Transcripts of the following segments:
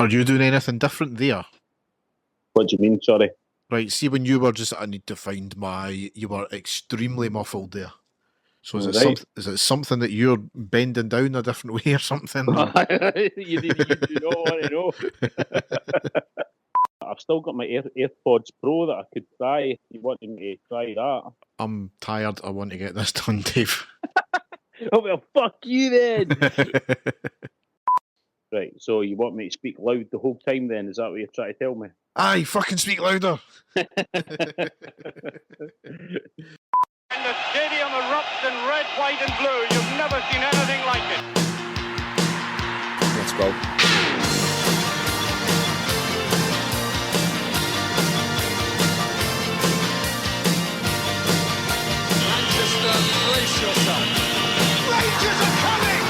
Are you doing anything different there? What do you mean, sorry? Right, see when you were just, I need to find you were extremely muffled there. So is it something that you're bending down a different way or something? you do not want to know. I've still got my AirPods Pro that I could try if you want me to try that. I'm tired. I want to get this done, Dave. Oh, well, fuck you then. Right, so you want me to speak loud the whole time then? Is that what you're trying to tell me? Aye, fucking speak louder. And the stadium erupts in red, white and blue. You've never seen anything like it. Let's go. Manchester, brace yourself. Rangers are coming!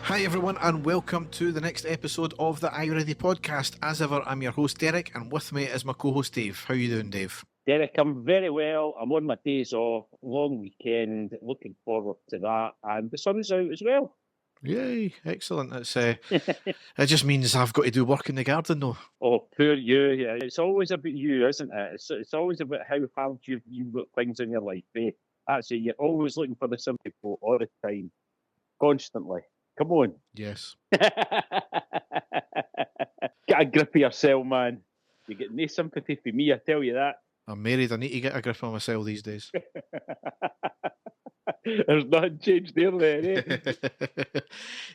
Hi everyone and welcome to the next episode of the Are You Ready podcast. As ever, I'm your host Derek and with me is my co-host Dave. How you doing, Dave? Derek, I'm very well. I'm on my days off, long weekend, looking forward to that. And the sun is out as well. Yay, excellent. It's it just means I've got to do work in the garden though. Oh, poor you. Yeah, it's always about you, isn't it? It's always about how hard you've got things in your life. Eh? That's it. You're always looking for the simple all the time. Constantly. Come on. Yes. Get a grip of yourself, man. You get no sympathy for me, I tell you that. I'm married. I need to get a grip on myself these days. There's nothing changed there then, eh?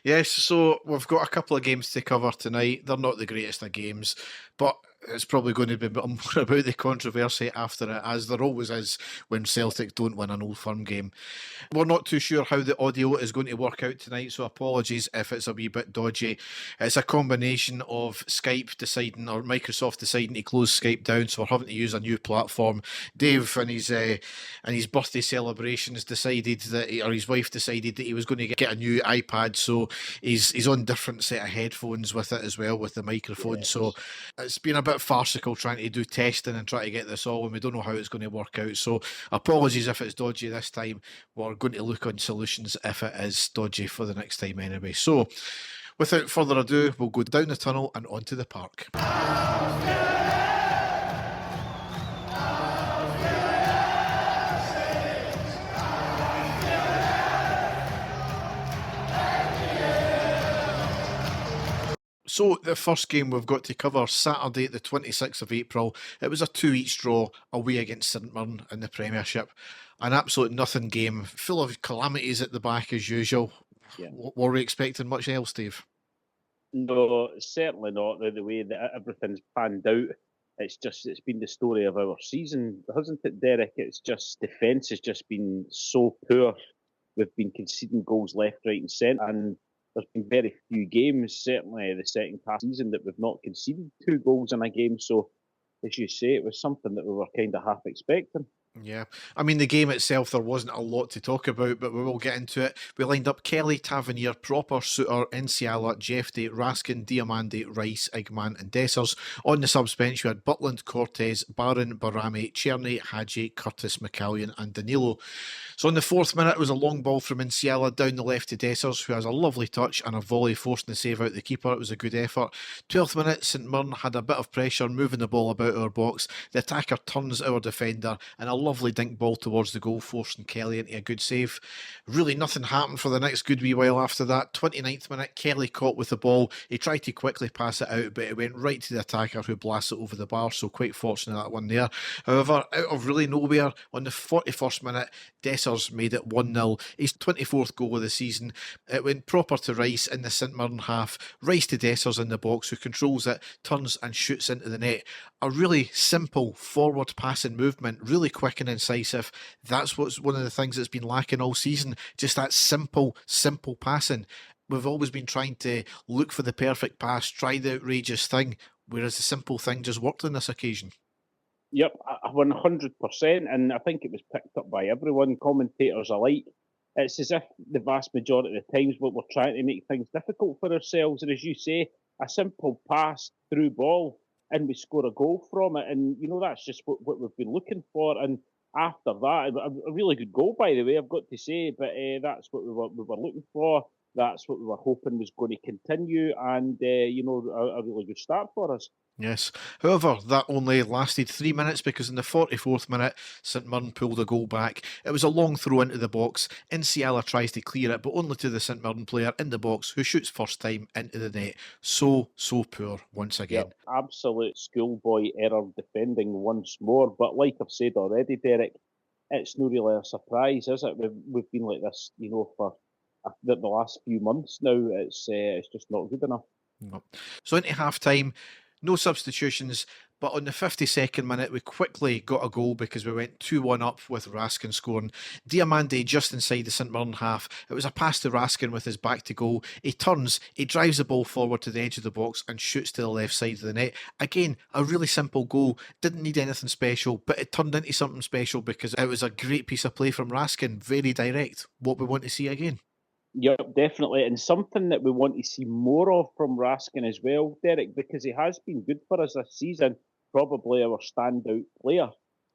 Yes, so we've got a couple of games to cover tonight. They're not the greatest of games, but it's probably going to be more about the controversy after it, as there always is when Celtic don't win an Old Firm game. We're not too sure how the audio is going to work out tonight, so apologies if it's a wee bit dodgy. It's a combination of Skype deciding, or Microsoft deciding to close Skype down, so we're having to use a new platform. Dave and his birthday celebrations decided that, or his wife decided that he was going to get a new iPad, so he's on different set of headphones with it as well, with the microphone. Yes. So it's been a bit farcical trying to do testing and try to get this all, and we don't know how it's going to work out. So apologies if it's dodgy this time. We're going to look on solutions if it is dodgy for the next time anyway. So without further ado, we'll go down the tunnel and onto the park. So the first game we've got to cover, Saturday the 26th of April. It was a 2-each draw away against St Mirren in the Premiership. An absolute nothing game, full of calamities at the back as usual. Yeah. Were we expecting much else, Dave? No, certainly not. The way that everything's panned out, it's been the story of our season, hasn't it, Derek? It's just defence has just been so poor. We've been conceding goals left, right, and centre, and there's been very few games, certainly the second half season, that we've not conceded 2 goals in a game. So, as you say, it was something that we were kind of half expecting. Yeah, I mean, the game itself, there wasn't a lot to talk about, but we will get into it. We lined up Kelly, Tavernier, Proper, Suter, Enciala, Jeffrey, Raskin, Diamandi, Rice, Igman and Dessers. On the subs bench, we had Butland, Cortez, Barron, Barami, Cherny, Hadji, Curtis, McCallion and Danilo. So in the 4th minute, it was a long ball from Enciala down the left to Dessers, who has a lovely touch and a volley forcing the save out the keeper. It was a good effort. 12th minute, St Mirren had a bit of pressure, moving the ball about our box. The attacker turns our defender and a lovely dink ball towards the goal, forcing Kelly into a good save. Really nothing happened for the next good wee while after that. 29th minute, Kelly caught with the ball. He tried to quickly pass it out, but it went right to the attacker, who blasted it over the bar, so quite fortunate that one there. However, out of really nowhere, on the 41st minute, Dessers made it 1-0. His 24th goal of the season. It went proper to Rice in the St Mirren half. Rice to Dessers in the box, who controls it, turns and shoots into the net. A really simple forward passing movement, really quick and incisive. That's what's one of the things that's been lacking all season, just that simple passing. We've always been trying to look for the perfect pass, try the outrageous thing, whereas the simple thing just worked on this occasion. Yep, 100%, and I think it was picked up by everyone, commentators alike. It's as if the vast majority of the times we're trying to make things difficult for ourselves, and as you say, a simple pass through ball, and we score a goal from it, and that's just what we've been looking for. And after that, a really good goal, by the way, I've got to say, but that's what we were looking for. that's what we were hoping was going to continue, and a really good start for us. Yes. However, that only lasted 3 minutes because in the 44th minute, St Mirren pulled a goal back. It was a long throw into the box. Inciala tries to clear it, but only to the St Mirren player in the box who shoots first time into the net. So poor once again. Yep, absolute schoolboy error defending once more. But like I've said already, Derek, it's not really a surprise, is it? We've been like this, for the last few months now. It's just not good enough. No. So into half time, no substitutions, but on the 52nd minute, we quickly got a goal because we went 2-1 up with Raskin scoring. Diamande just inside the St Mirren half. It was a pass to Raskin with his back to goal. He turns, he drives the ball forward to the edge of the box and shoots to the left side of the net. Again, a really simple goal. Didn't need anything special, but it turned into something special because it was a great piece of play from Raskin. Very direct. What we want to see again. Yep, definitely. And something that we want to see more of from Raskin as well, Derek, because he has been good for us this season, probably our standout player.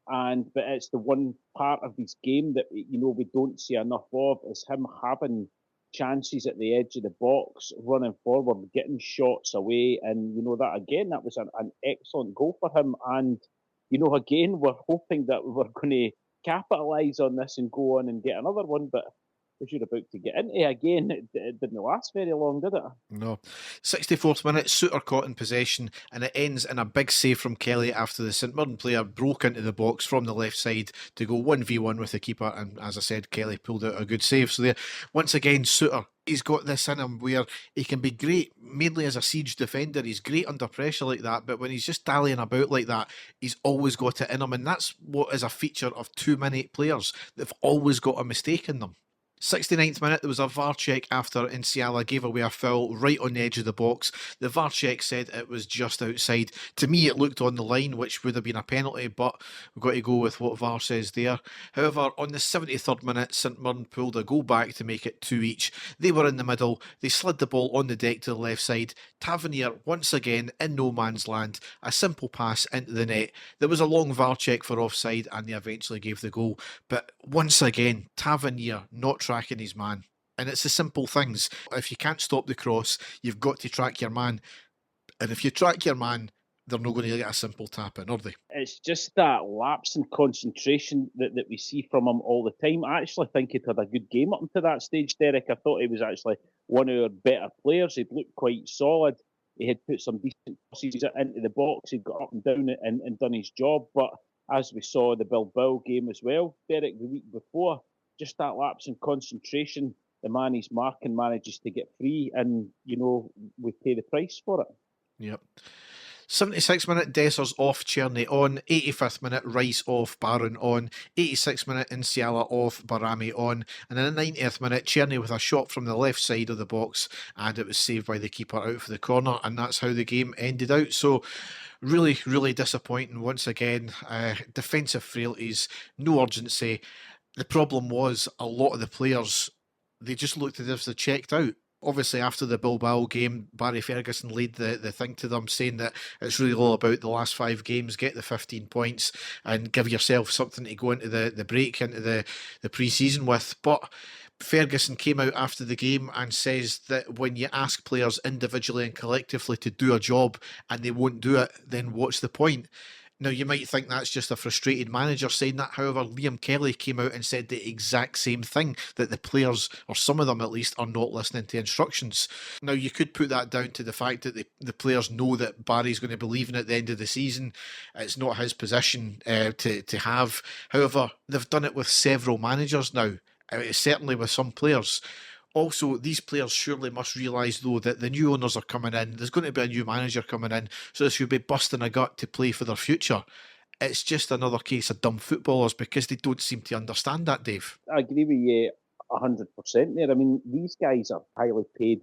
But it's the one part of his game that we don't see enough of, is him having chances at the edge of the box, running forward, getting shots away. And that was an excellent goal for him. And again, we're hoping that we're going to capitalise on this and go on and get another one, but as you're about to get into again, it didn't last very long, did it? No. 64th minute, Suter caught in possession, and it ends in a big save from Kelly after the St Mirren player broke into the box from the left side to go 1v1 with the keeper. And as I said, Kelly pulled out a good save. So there, once again, Suter, he's got this in him where he can be great, mainly as a siege defender. He's great under pressure like that, but when he's just dallying about like that, he's always got it in him. And that's what is a feature of too many players. They've always got a mistake in them. 69th minute, there was a VAR check after Inciala gave away a foul right on the edge of the box. The VAR check said it was just outside. To me, it looked on the line, which would have been a penalty, but we've got to go with what VAR says there. However, on the 73rd minute, St Mirren pulled a goal back to make it 2 each. They were in the middle. They slid the ball on the deck to the left side. Tavernier, once again, in no man's land. A simple pass into the net. There was a long VAR check for offside, and they eventually gave the goal. But once again, Tavernier not tracking his man. And it's the simple things. If you can't stop the cross, you've got to track your man. And if you track your man, they're not going to get a simple tap in, are they? It's just that lapse in concentration that we see from him all the time. I actually think he'd had a good game up to that stage, Derek. I thought he was actually one of our better players. He'd looked quite solid. He had put some decent passes into the box. He'd got up and down and done his job. But as we saw the Bilbao game as well, Derek, the week before, just that lapse in concentration, the man he's marking manages to get free, and we pay the price for it. Yep. 76th minute, Dessers off, Czerny on. 85th minute, Rice off, Barron on. 86th minute, Inciala off, Barami on. And in the 90th minute, Czerny with a shot from the left side of the box, and it was saved by the keeper out for the corner, and that's how the game ended out. So really, really disappointing once again. Defensive frailties, no urgency. The problem was a lot of the players, they just looked as if they checked out. Obviously, after the Bilbao game, Barry Ferguson laid the thing to them, saying that it's really all about the last 5 games, get the 15 points and give yourself something to go into the break, into the pre-season with. But Ferguson came out after the game and says that when you ask players individually and collectively to do a job and they won't do it, then what's the point? Now, you might think that's just a frustrated manager saying that. However, Liam Kelly came out and said the exact same thing, that the players, or some of them at least, are not listening to instructions. Now, you could put that down to the fact that the players know that Barry's going to be leaving at the end of the season. It's not his position to have. However, they've done it with several managers now, certainly with some players. Also, these players surely must realise, though, that the new owners are coming in. There's going to be a new manager coming in, so they should be busting a gut to play for their future. It's just another case of dumb footballers because they don't seem to understand that, Dave. I agree with you 100% there. I mean, these guys are highly paid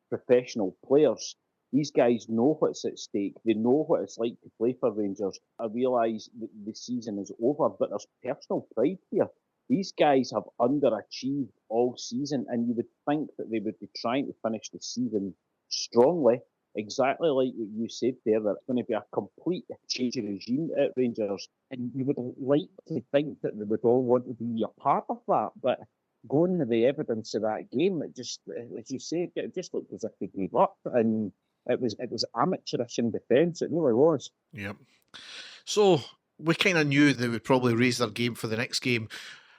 professional players. These guys know what's at stake. They know what it's like to play for Rangers. I realise that the season is over, but there's personal pride here. These guys have underachieved all season, and you would think that they would be trying to finish the season strongly. Exactly like what you said there, that it's going to be a complete change of regime at Rangers. And you would like to think that they would all want to be a part of that, but going to the evidence of that game, it just, as you say, it just looked as if they gave up, and it was amateurish in defence. It really was. Yep. So we kind of knew they would probably raise their game for the next game.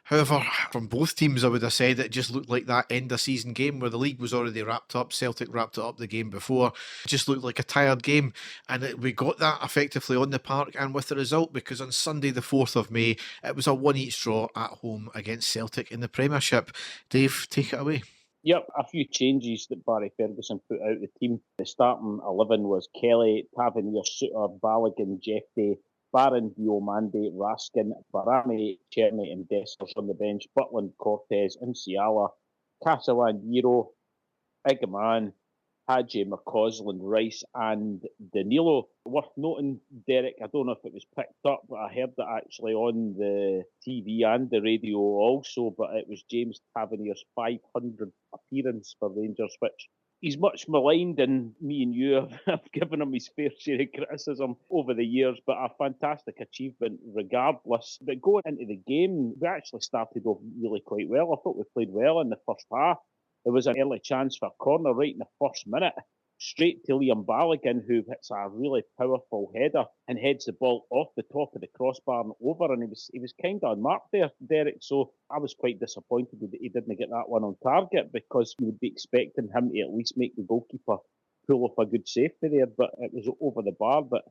However, from both teams, I would have said it just looked like that end of season game where the league was already wrapped up. Celtic wrapped it up the game before. It just looked like a tired game. And we got that effectively on the park and with the result, because on Sunday, the 4th of May, it was a 1-each draw at home against Celtic in the Premiership. Dave, take it away. Yep, a few changes that Barry Ferguson put out the team. The starting 11 was Kelly, Tavernier, Suter, Balogun, Jeffrey, Barron, Diomande, Raskin, Barami, Cherny and Dessers on the bench, Butland, Cortez, Inciala, Castellan, Giro, Igman, Hadji, McCausland, Rice and Danilo. Worth noting, Derek, I don't know if it was picked up, but I heard that actually on the TV and the radio also, but it was James Tavernier's 500th appearance for Rangers, which he's much maligned, and me and you have given him his fair share of criticism over the years, but a fantastic achievement regardless. But going into the game, we actually started off really quite well. I thought we played well in the first half. There was an early chance for a corner right in the first minute, straight to Liam Balogun, who hits a really powerful header and heads the ball off the top of the crossbar and over, and he was kind of unmarked there, Derek. So I was quite disappointed that he didn't get that one on target, because you would be expecting him to at least make the goalkeeper pull off a good safety there, but it was over the bar. But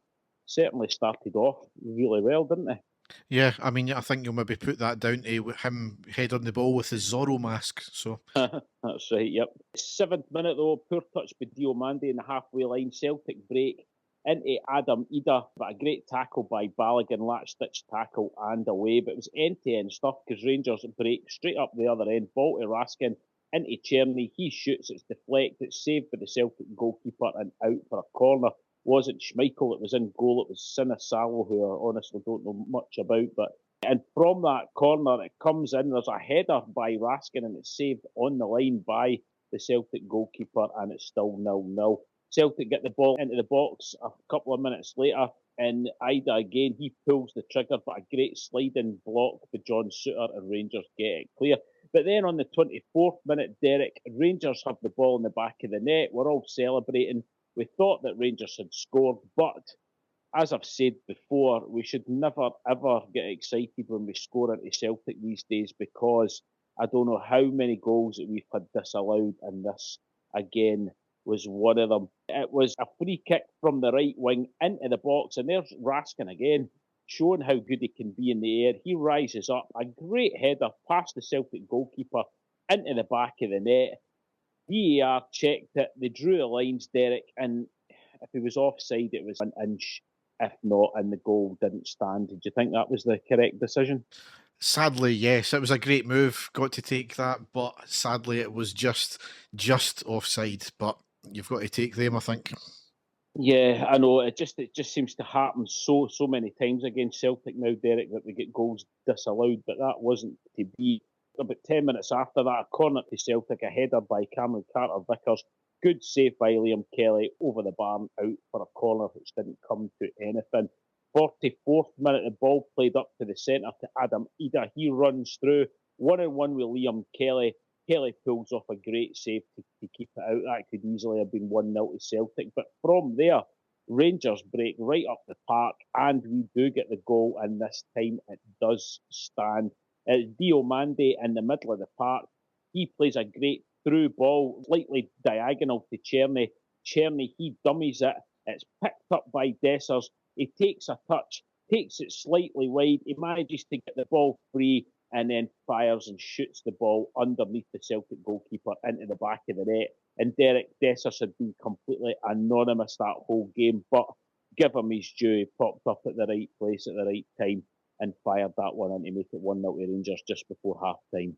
certainly started off really well, didn't they? Yeah, I mean, I think you'll maybe put that down to him heading the ball with his Zorro mask. So that's right, yep. 7th minute though, poor touch by Diomande in the halfway line. Celtic break into Adam Ida, but a great tackle by Balogun, latch-stitch tackle and away. But it was end-to-end stuff, because Rangers break straight up the other end, ball to Raskin, into Cherny. He shoots, it's deflected, it's saved by the Celtic goalkeeper and out for a corner. Wasn't Schmeichel, it was in goal, it was Sinisalo, who I honestly don't know much about. And from that corner, it comes in, there's a header by Raskin, and it's saved on the line by the Celtic goalkeeper, and it's still 0-0. Celtic get the ball into the box a couple of minutes later, and Ida again, he pulls the trigger, but a great sliding block for John Suter, and Rangers get it clear. But then on the 24th minute, Derek, Rangers have the ball in the back of the net. We're all celebrating. We thought that Rangers had scored, but as I've said before, we should never, ever get excited when we score into Celtic these days, because I don't know how many goals that we've had disallowed, and this, again, was one of them. It was a free kick from the right wing into the box, and there's Raskin again, showing how good he can be in the air. He rises up, a great header past the Celtic goalkeeper into the back of the net. VAR checked it, they drew the lines, Derek, and if he was offside, it was an inch, if not, and the goal didn't stand. Did you think that was the correct decision? sadly, yes, it was a great move. Got to take that, but sadly, it was just offside. But you've got to take them, I think. Yeah, I know. It just seems to happen so many times against Celtic now, Derek, that we get goals disallowed. But that wasn't to be. About 10 minutes after that, a corner to Celtic, a header by Cameron Carter-Vickers. Good save by Liam Kelly over the bar and out for a corner which didn't come to anything. 44th minute, the ball played up to the centre to Adam Ida. He runs through, 1-on-1 with Liam Kelly. Kelly pulls off a great save to keep it out. That could easily have been 1-0 to Celtic. But from there, Rangers break right up the park, and we do get the goal, and this time it does stand. It's Diomande in the middle of the park. He plays a great through ball, slightly diagonal to Cherny. Cherny, he dummies it. It's picked up by Dessers. He takes a touch, takes it slightly wide. He manages to get the ball free and then fires and shoots the ball underneath the Celtic goalkeeper into the back of the net. And Derek Dessers had been completely anonymous that whole game, but give him his due. He popped up at the right place at the right time and fired that one in to make it 1-0 to Rangers just before half-time.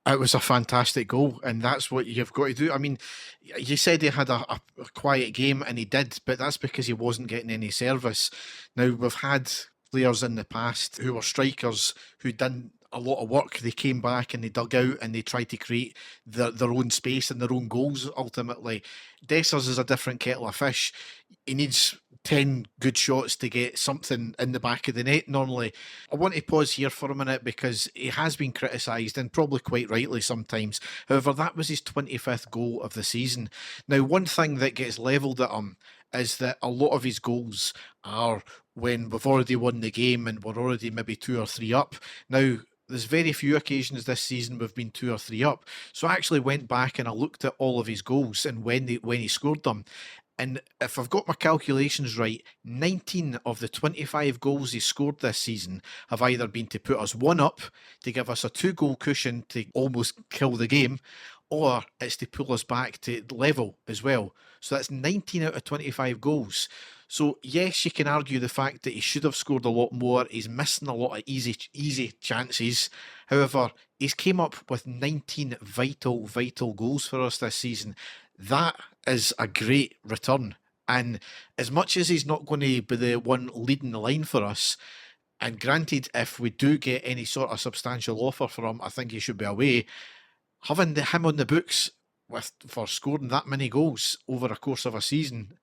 It was a fantastic goal, and that's what you've got to do. I mean, you said he had a quiet game, and he did, but that's because he wasn't getting any service. Now, we've had players in the past who were strikers who done a lot of work. They came back and they dug out and they tried to create their own space and their own goals, ultimately. Dessers is a different kettle of fish. He needs 10 good shots to get something in the back of the net normally. I want to pause here for a minute because he has been criticised, and probably quite rightly sometimes. However, that was his 25th goal of the season. Now, one thing that gets levelled at him is that a lot of his goals are when we've already won the game and we're already maybe 2 or 3 up. Now, there's very few occasions this season we've been 2 or 3 up. So I actually went back and I looked at all of his goals and when he scored them. And if I've got my calculations right, 19 of the 25 goals he scored this season have either been to put us 1 up, to give us a 2-goal cushion to almost kill the game, or it's to pull us back to level as well. So that's 19 out of 25 goals. So yes, you can argue the fact that he should have scored a lot more. He's missing a lot of easy chances. However, he's came up with 19 vital goals for us this season. That is a great return. And as much as he's not going to be the one leading the line for us, and granted, if we do get any sort of substantial offer for him, I think he should be away. Having him on the books for scoring that many goals over a course of a season,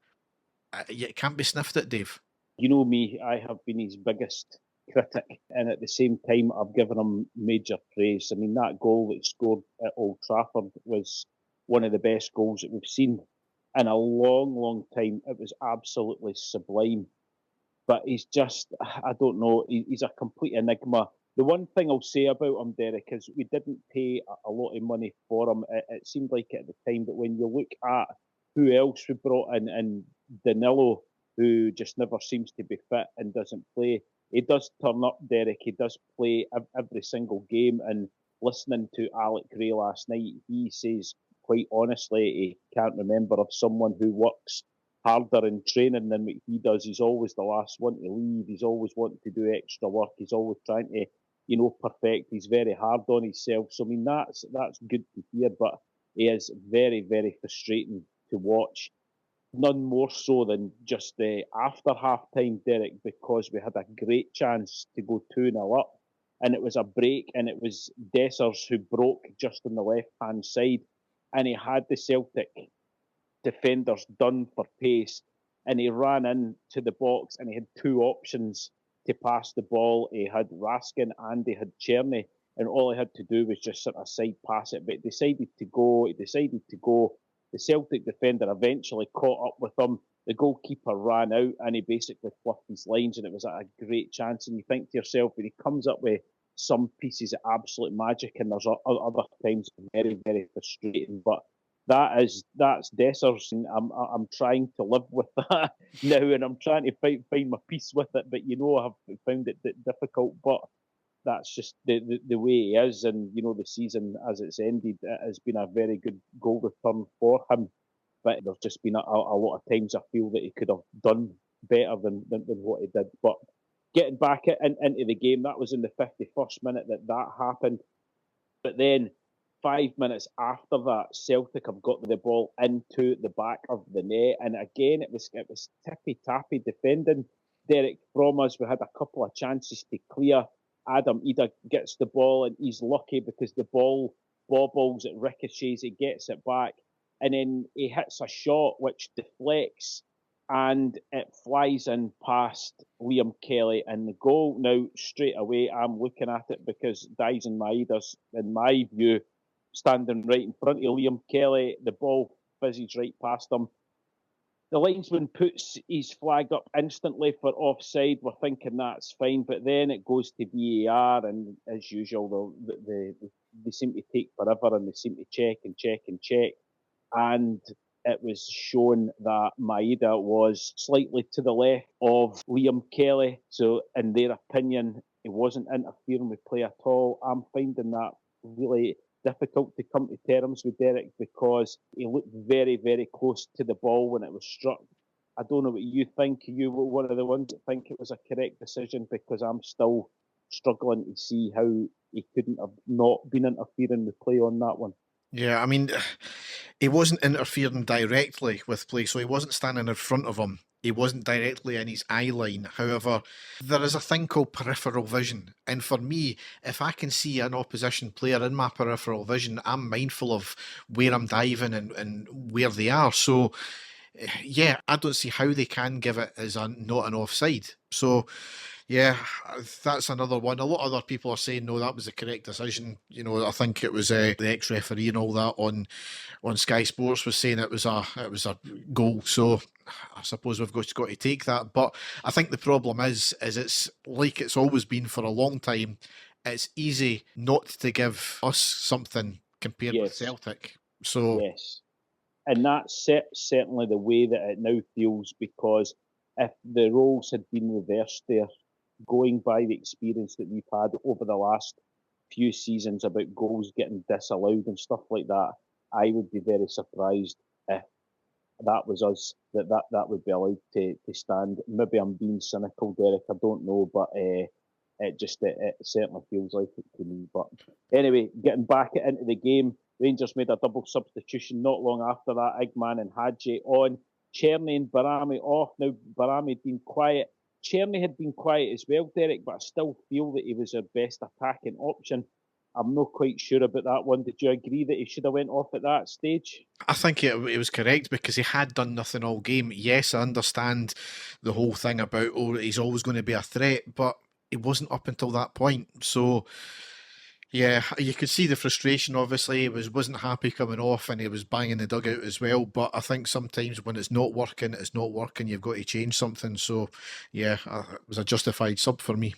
it can't be sniffed at, Dave. You know me, I have been his biggest critic, and at the same time, I've given him major praise. I mean, that goal that he scored at Old Trafford was one of the best goals that we've seen in a long time. It was absolutely sublime. But he's just, I don't know, he's a complete enigma. The one thing I'll say about him, Derek, is we didn't pay a lot of money for him. It seemed like at the time, but when you look at who else we brought in, and Danilo, who just never seems to be fit and doesn't play, he does turn up, Derek. He does play every single game. And listening to Alec Gray last night, he says, quite honestly, he can't remember of someone who works harder in training than what he does. He's always the last one to leave. He's always wanting to do extra work. He's always trying to, perfect. He's very hard on himself. So, I mean, that's good to hear, but he is very frustrating to watch. None more so than just after half-time, Derek, because we had a great chance to go 2-0 up, and it was a break, and it was Dessers who broke just on the left-hand side, and he had the Celtic defenders done for pace, and he ran into the box, and he had 2 options to pass the ball. He had Raskin and he had Cherny, and all he had to do was just sort of side pass it, but he decided to go. The Celtic defender eventually caught up with him. The goalkeeper ran out, and he basically fluffed his lines, and it was a great chance. And you think to yourself, when he comes up with some pieces of absolute magic, and there's other times very frustrating, but that's Dessers, and I'm trying to live with that now, and I'm trying to find my peace with it. But I've found it difficult. But that's just the way he is, and the season as it's ended, it has been a very good goal return for him. But there's just been a lot of times I feel that he could have done better than what he did. But getting back into the game, that was in the 51st minute that happened. But then 5 minutes after that, Celtic have got the ball into the back of the net, and again it was tippy-tappy defending, Derek, from us. We had a couple of chances to clear. Adam Ida gets the ball, and he's lucky because the ball bobbles, it ricochets, he gets it back, and then he hits a shot which deflects, and it flies in past Liam Kelly in the goal. Now, straight away, I'm looking at it because Dyson Maeda's, in my view, standing right in front of Liam Kelly. The ball fizzes right past him. The linesman puts his flag up instantly for offside. We're thinking that's fine, but then it goes to VAR, and as usual, they seem to take forever, and they seem to check. And it was shown that Maeda was slightly to the left of Liam Kelly. So, in their opinion, he wasn't interfering with play at all. I'm finding that really difficult to come to terms with, Derek, because he looked very close to the ball when it was struck. I don't know what you think. You were one of the ones that think it was a correct decision, because I'm still struggling to see how he couldn't have not been interfering with play on that one. Yeah, I mean, he wasn't interfering directly with play, so he wasn't standing in front of him. He wasn't directly in his eye line. However, there is a thing called peripheral vision. And for me, if I can see an opposition player in my peripheral vision, I'm mindful of where I'm diving and where they are. So yeah, I don't see how they can give it as not an offside. So, yeah, that's another one. A lot of other people are saying, no, that was the correct decision. You know, I think it was the ex-referee and all that on Sky Sports was saying it was a goal. So I suppose we've got to take that. But I think the problem is it's like it's always been for a long time. It's easy not to give us something compared with Yes, Celtic. So yes. And that's certainly the way that it now feels, because if the roles had been reversed there, going by the experience that we've had over the last few seasons about goals getting disallowed and stuff like that, I would be very surprised if that was us, that would be allowed to stand. Maybe I'm being cynical, Derek, I don't know, but it certainly feels like it to me. But anyway, getting back into the game, Rangers made a double substitution not long after that. Igman and Hadji on. Cherny and Barami off. Now, Barami had been quiet. Cherny had been quiet as well, Derek, but I still feel that he was our best attacking option. I'm not quite sure about that one. Did you agree that he should have went off at that stage? I think it was correct because he had done nothing all game. Yes, I understand the whole thing about, oh, he's always going to be a threat, but he wasn't up until that point. So, yeah, you could see the frustration. Obviously, he wasn't happy coming off, and he was banging the dugout as well. But I think sometimes when it's not working, it's not working. You've got to change something. So, yeah, it was a justified sub for me.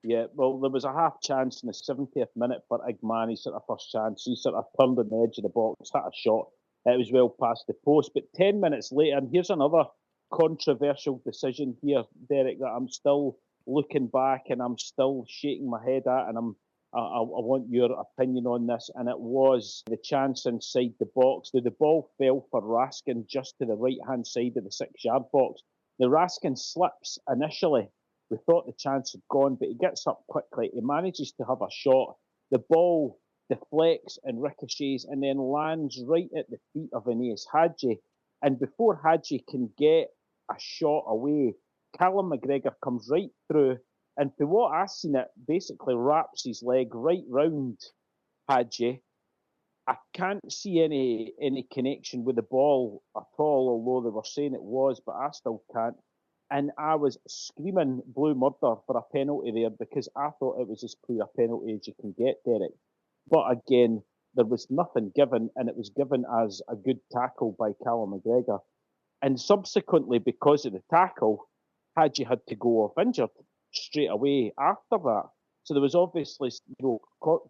Yeah, well, there was a half chance in the 70th minute for Igman. He sort of first chance. He sort of turned on the edge of the box, hit a shot. It was well past the post. But 10 minutes later, and here's another controversial decision here, Derek, that I'm still looking back and I'm still shaking my head at, and I want your opinion on this. And it was the chance inside the box. The ball fell for Raskin just to the right-hand side of the 6-yard box. The Raskin slips initially. We thought the chance had gone, but he gets up quickly. He manages to have a shot. The ball deflects and ricochets and then lands right at the feet of Aeneas Hadji. And before Hadji can get a shot away, Callum McGregor comes right through, and for what I've seen, it basically wraps his leg right round Hadji. I can't see any connection with the ball at all, although they were saying it was, but I still can't. And I was screaming blue murder for a penalty there because I thought it was as clear a penalty as you can get, Derek. But again, there was nothing given, and it was given as a good tackle by Callum McGregor. And subsequently, because of the tackle, Hadji had to go off injured straight away after that. So there was obviously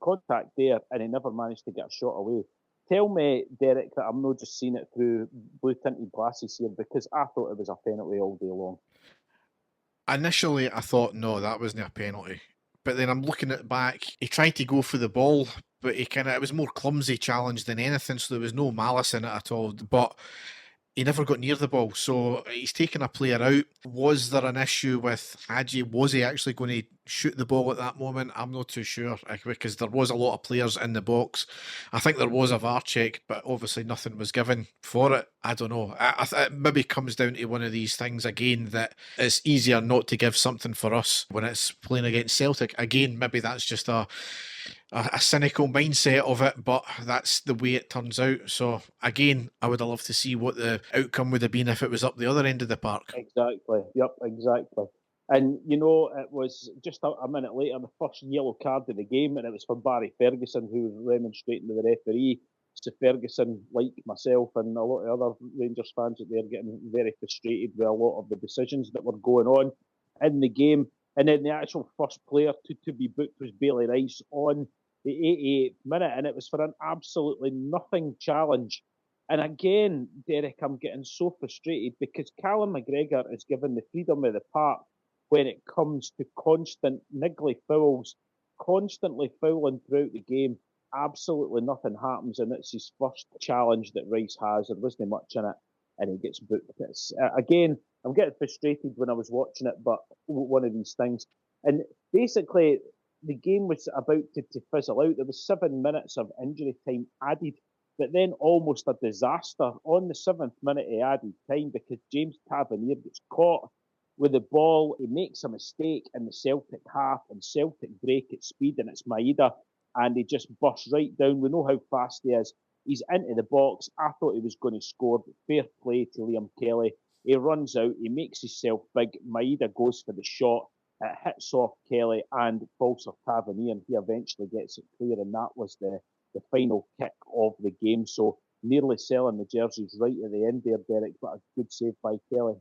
contact there, and he never managed to get a shot away. Tell me, Derek, that I'm not just seeing it through blue-tinted glasses here, because I thought it was a penalty all day long. Initially, I thought, no, that wasn't a penalty. But then I'm looking at it back. He tried to go for the ball, but it was more clumsy challenge than anything, so there was no malice in it at all. But he never got near the ball, so he's taken a player out. Was there an issue with Hadji? Was he actually going to shoot the ball at that moment? I'm not too sure, because there was a lot of players in the box. I think there was a VAR check, but obviously nothing was given for it. I don't know. It maybe comes down to one of these things again, that it's easier not to give something for us when it's playing against Celtic. Again, maybe that's just a cynical mindset of it, but that's the way it turns out. So again, I would have loved to see what the outcome would have been if it was up the other end of the park. Exactly. Yep, exactly. And, you know, it was just a minute later, the first yellow card of the game, and it was for Barry Ferguson, who was remonstrating with the referee. So Ferguson, like myself and a lot of other Rangers fans out there, getting very frustrated with a lot of the decisions that were going on in the game. And then the actual first player to be booked was Bailey Rice on the 88th minute, and it was for an absolutely nothing challenge. And again, Derek, I'm getting so frustrated because Callum McGregor is given the freedom of the park when it comes to constant niggly fouls, constantly fouling throughout the game. Absolutely nothing happens, and it's his first challenge that Rice has. There wasn't much in it, and he gets booked. Again, I'm getting frustrated when I was watching it, but one of these things. And basically, the game was about to fizzle out. There was 7 minutes of injury time added, but then almost a disaster on the 7th minute of added time because James Tavernier gets caught with the ball. He makes a mistake in the Celtic half, and Celtic break at speed, and it's Maeda, and he just bursts right down. We know how fast he is. He's into the box. I thought he was going to score. Fair play to Liam Kelly. He runs out. He makes himself big. Maeda goes for the shot. It hits off Kelly and falls for Tavernier, and he eventually gets it clear, and that was the final kick of the game. So nearly selling the jerseys right at the end there, Derek, but a good save by Kelly.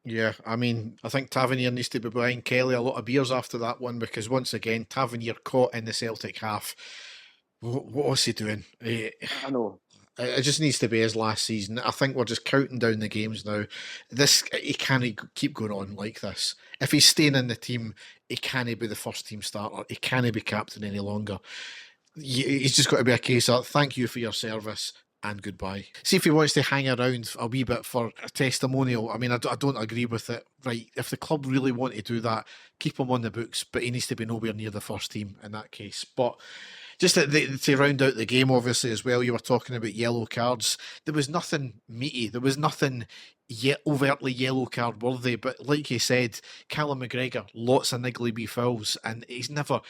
Yeah, I mean, I think Tavernier needs to be buying Kelly a lot of beers after that one, because once again, Tavernier caught in the Celtic half. What was he doing? I know. It just needs to be his last season. I think we're just counting down the games now. He can't keep going on like this. If he's staying in the team, he can't be the first team starter. He can't be captain any longer. He's just got to be a case of thank you for your service and goodbye. See if he wants to hang around a wee bit for a testimonial. I mean, I don't agree with it. Right, if the club really want to do that, keep him on the books, but he needs to be nowhere near the first team in that case. But just to round out the game, obviously, as well, you were talking about yellow cards. There was nothing meaty. There was nothing overtly yellow card worthy. But like you said, Callum McGregor, lots of niggly wee fouls, and he's never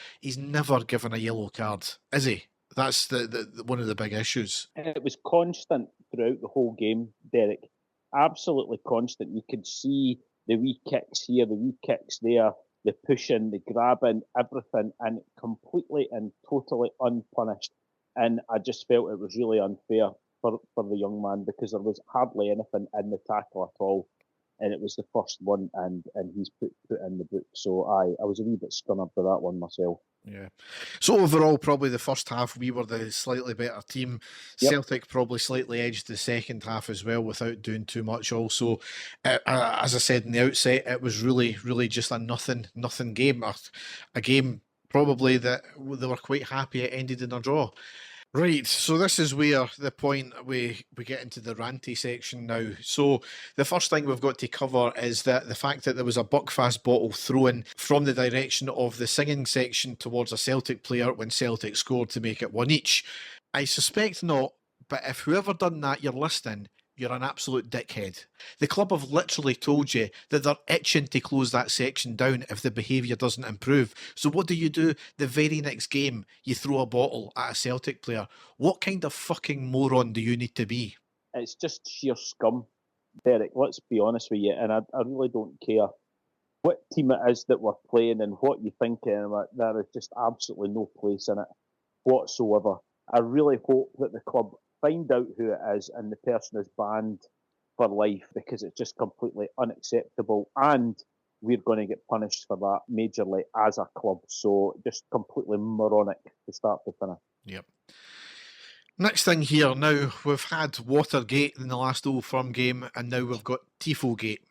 given a yellow card, is he? That's the one of the big issues. It was constant throughout the whole game, Derek. Absolutely constant. You could see the wee kicks here, the wee kicks there, the pushing, the grabbing, everything, and completely and totally unpunished. And I just felt it was really unfair for the young man, because there was hardly anything in the tackle at all. And it was the first one, and he's put in the book. So I was a wee bit stunned for that one myself. Yeah. So overall, probably the first half, we were the slightly better team. Yep. Celtic probably slightly edged the second half as well without doing too much. Also, as I said in the outset, it was really, really just a nothing game. A game probably that they were quite happy it ended in a draw. Right, so this is where the point we get into the ranty section now. So the first thing we've got to cover is that the fact that there was a Buckfast bottle thrown from the direction of the singing section towards a Celtic player when Celtic scored to make it one each. I suspect not, but if whoever done that you're listening, you're an absolute dickhead. The club have literally told you that they're itching to close that section down if the behaviour doesn't improve. So what do? The very next game, you throw a bottle at a Celtic player. What kind of fucking moron do you need to be? It's just sheer scum, Derek. Let's be honest with you. And I really don't care what team it is that we're playing and what you think. There is just absolutely no place in it whatsoever. I really hope that the club find out who it is and the person is banned for life, because it's just completely unacceptable, and we're going to get punished for that majorly as a club. So just completely moronic to start to finish. Yep. Next thing here, now we've had Watergate in the last Old Firm game, and now we've got Tifogate.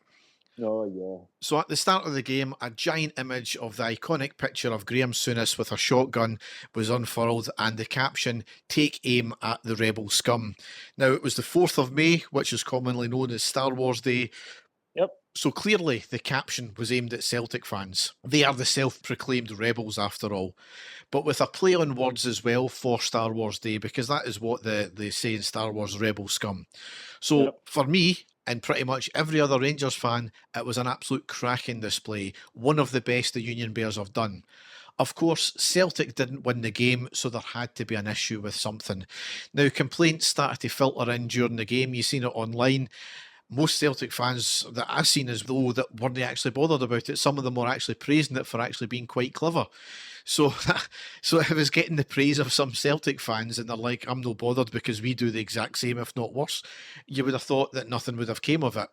Oh, yeah. So at the start of the game, a giant image of the iconic picture of Graham Souness with a shotgun was unfurled, and the caption, "Take aim at the rebel scum." Now, it was the 4th of May, which is commonly known as Star Wars Day. Yep. So clearly the caption was aimed at Celtic fans. They are the self-proclaimed rebels after all. But with a play on words as well for Star Wars Day, because that is what they say in Star Wars, rebel scum. So Yep. For me, and pretty much every other Rangers fan, it was an absolute cracking display. One of the best the Union Bears have done. Of course, Celtic didn't win the game, so there had to be an issue with something. Now, complaints started to filter in during the game. You've seen it online. Most Celtic fans that I've seen as though that weren't actually bothered about it. Some of them were actually praising it for actually being quite clever. So it was getting the praise of some Celtic fans, and they're like, I'm no bothered because we do the exact same, if not worse. You would have thought that nothing would have came of it.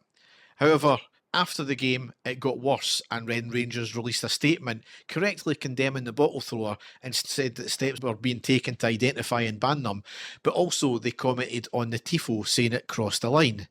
However, after the game, it got worse, and Red Rangers released a statement correctly condemning the bottle thrower and said that steps were being taken to identify and ban them, but also they commented on the tifo, saying it crossed the line.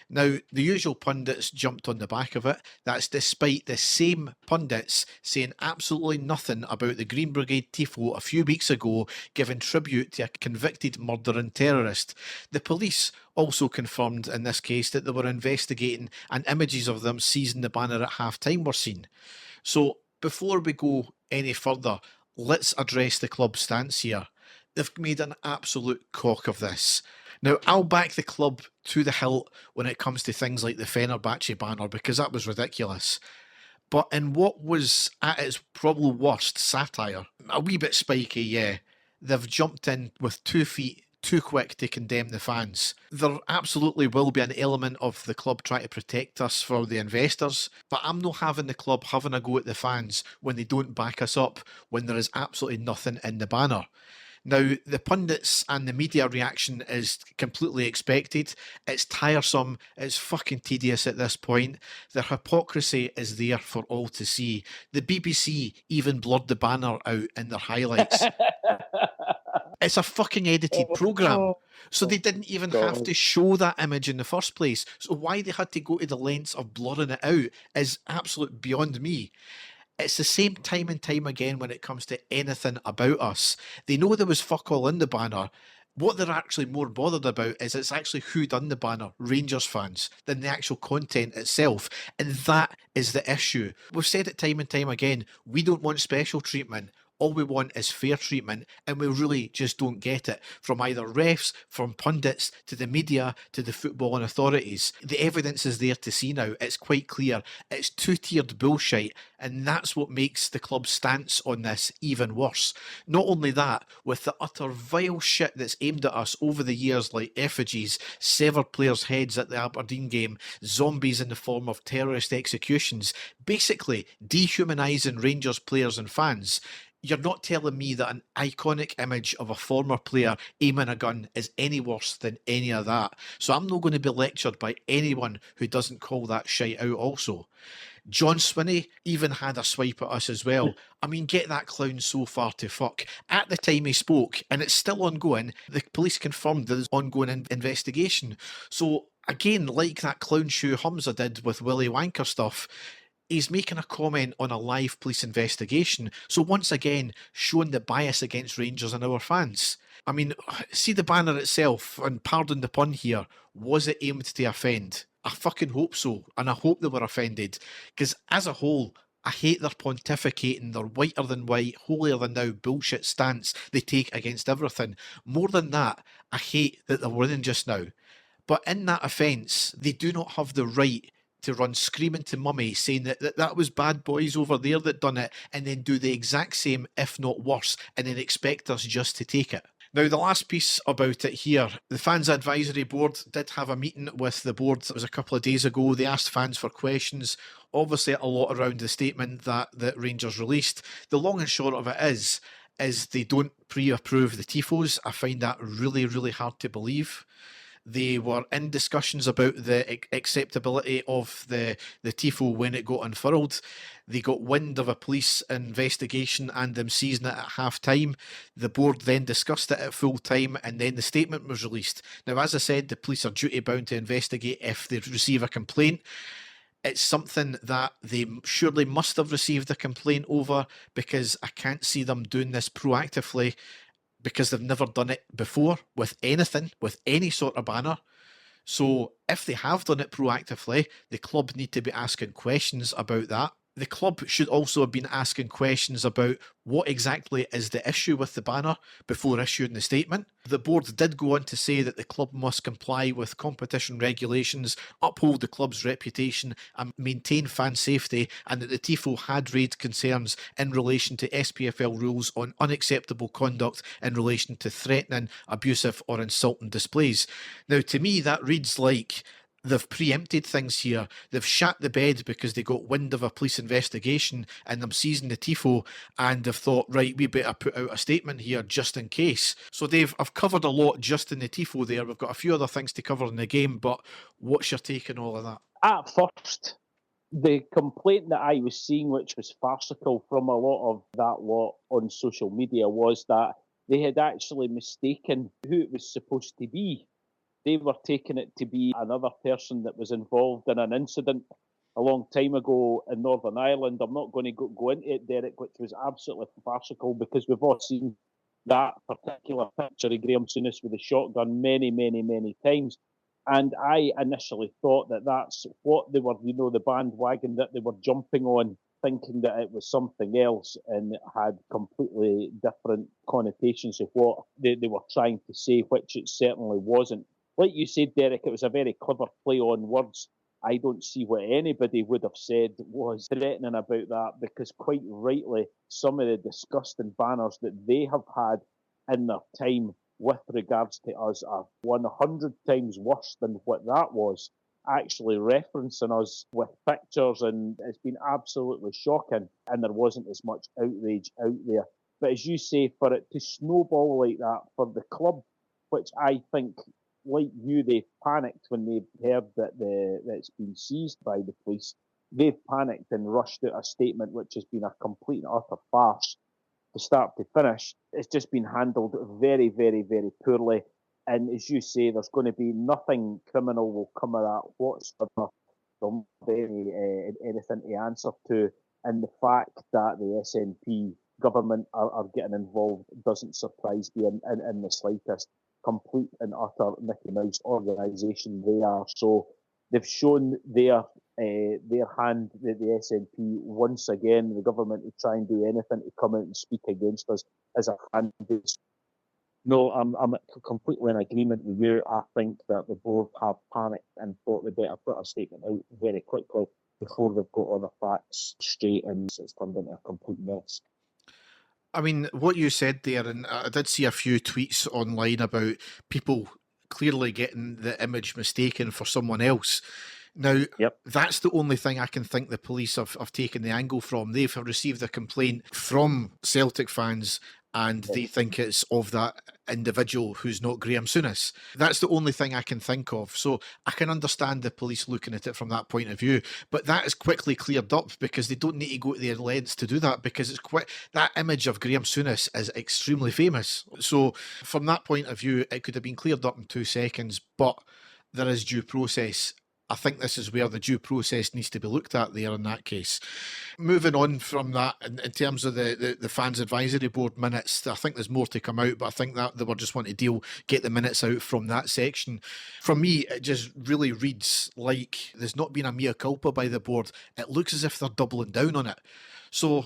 Now, the usual pundits jumped on the back of it. That's despite the same pundits saying absolutely nothing about the Green Brigade tifo a few weeks ago giving tribute to a convicted murdering terrorist. The police also confirmed in this case that they were investigating, and images of them seizing the banner at half-time were seen. So, before we go any further, let's address the club's stance here. They've made an absolute cock of this. Now, I'll back the club to the hilt when it comes to things like the Fenerbahce banner, because that was ridiculous. But in what was at its probably worst satire, a wee bit spiky, yeah, they've jumped in with 2 feet too quick to condemn the fans. There absolutely will be an element of the club trying to protect us for the investors, but I'm not having the club having a go at the fans when they don't back us up, when there is absolutely nothing in the banner. Now, the pundits and the media reaction is completely expected. It's tiresome. It's fucking tedious at this point. Their hypocrisy is there for all to see. The BBC even blurred the banner out in their highlights. It's a fucking edited programme. So they didn't even have to show that image in the first place. So why they had to go to the lengths of blurring it out is absolute beyond me. It's the same time and time again when it comes to anything about us. They know there was fuck all in the banner. What they're actually more bothered about is it's actually who done the banner, Rangers fans, than the actual content itself. And that is the issue. We've said it time and time again, we don't want special treatment. All we want is fair treatment, and we really just don't get it from either refs, from pundits, to the media, to the footballing authorities. The evidence is there to see now. It's quite clear. It's two-tiered bullshit, and that's what makes the club's stance on this even worse. Not only that, with the utter vile shit that's aimed at us over the years, like effigies, severed players' heads at the Aberdeen game, zombies in the form of terrorist executions, basically dehumanising Rangers players and fans. You're not telling me that an iconic image of a former player aiming a gun is any worse than any of that. So I'm not going to be lectured by anyone who doesn't call that shite out also. John Swinney even had a swipe at us as well. I mean, get that clown so far to fuck. At the time he spoke, and it's still ongoing, the police confirmed there's ongoing investigation. So again, like that clown shoe Humza did with Willy Wanker stuff, he's making a comment on a live police investigation. So once again, showing the bias against Rangers and our fans. I mean, see the banner itself, and pardon the pun here, was it aimed to offend? I fucking hope so, and I hope they were offended. Because as a whole, I hate their pontificating, their whiter than white, holier than thou bullshit stance they take against everything. More than that, I hate that they're winning just now. But in that offence, they do not have the right to run screaming to mummy saying that was bad boys over there that done it, and then do the exact same, if not worse, and then expect us just to take it. Now, the last piece about it here, the Fans Advisory Board did have a meeting with the board. It was a couple of days ago. They asked fans for questions, obviously a lot around the statement that Rangers released. The long and short of it is they don't pre-approve the Tifos. I find that really, really hard to believe. They were in discussions about the acceptability of the Tifo when it got unfurled. They got wind of a police investigation and them seizing it at half-time. The board then discussed it at full-time, and then the statement was released. Now, as I said, the police are duty-bound to investigate if they receive a complaint. It's something that they surely must have received a complaint over, because I can't see them doing this proactively, because they've never done it before with anything, with any sort of banner. So if they have done it proactively, the club need to be asking questions about that. The club should also have been asking questions about what exactly is the issue with the banner before issuing the statement. The board did go on to say that the club must comply with competition regulations, uphold the club's reputation and maintain fan safety, and that the Tifo had raised concerns in relation to SPFL rules on unacceptable conduct in relation to threatening, abusive or insulting displays. Now, to me, that reads like they've preempted things here. They've shat the bed because they got wind of a police investigation and them seizing the Tifo, and they've thought, right, we better put out a statement here just in case. So Dave, I've covered a lot just in the Tifo there. We've got a few other things to cover in the game, but what's your take on all of that? At first, the complaint that I was seeing, which was farcical from a lot of that lot on social media, was that they had actually mistaken who it was supposed to be. They were taking it to be another person that was involved in an incident a long time ago in Northern Ireland. I'm not going to go into it, Derek, which was absolutely farcical, because we've all seen that particular picture of Graham Souness with a shotgun many, many, many times. And I initially thought that that's what they were, the bandwagon that they were jumping on, thinking that it was something else, and it had completely different connotations of what they were trying to say, which it certainly wasn't. Like you said, Derek, it was a very clever play on words. I don't see what anybody would have said was threatening about that, because quite rightly, some of the disgusting banners that they have had in their time with regards to us are 100 times worse than what that was, actually referencing us with pictures, and it's been absolutely shocking, and there wasn't as much outrage out there. But as you say, for it to snowball like that for the club, which I think, like you, they've panicked when they've heard that it's been seized by the police. They've panicked and rushed out a statement which has been a complete and utter farce to start to finish. It's just been handled very, very, very poorly. And as you say, there's going to be nothing criminal will come of that whatsoever. There'll not be anything to answer to. And the fact that the SNP government are getting involved doesn't surprise me in the slightest. Complete and utter Mickey Mouse organisation they are. So they've shown their hand, the SNP, once again, the government, to try and do anything to come out and speak against us as a fan base. No, I'm completely in agreement with you. I think that the board have panicked and thought they better put a statement out very quickly before they've got all the facts straight, and it's turned into a complete mess. I mean, what you said there, and I did see a few tweets online about people clearly getting the image mistaken for someone else. Now, That's the only thing I can think the police have taken the angle from. They've received a complaint from Celtic fans, and they think it's of that individual who's not Graham Souness. That's the only thing I can think of. So I can understand the police looking at it from that point of view, but that is quickly cleared up because they don't need to go to their lengths to do that, because it's that image of Graham Souness is extremely famous. So from that point of view, it could have been cleared up in 2 seconds, but there is due process. I think this is where the due process needs to be looked at there in that case. Moving on from that, in terms of the Fans Advisory Board minutes, I think there's more to come out, but I think that they were just wanting to get the minutes out from that section. For me, it just really reads like there's not been a mea culpa by the board. It looks as if they're doubling down on it. So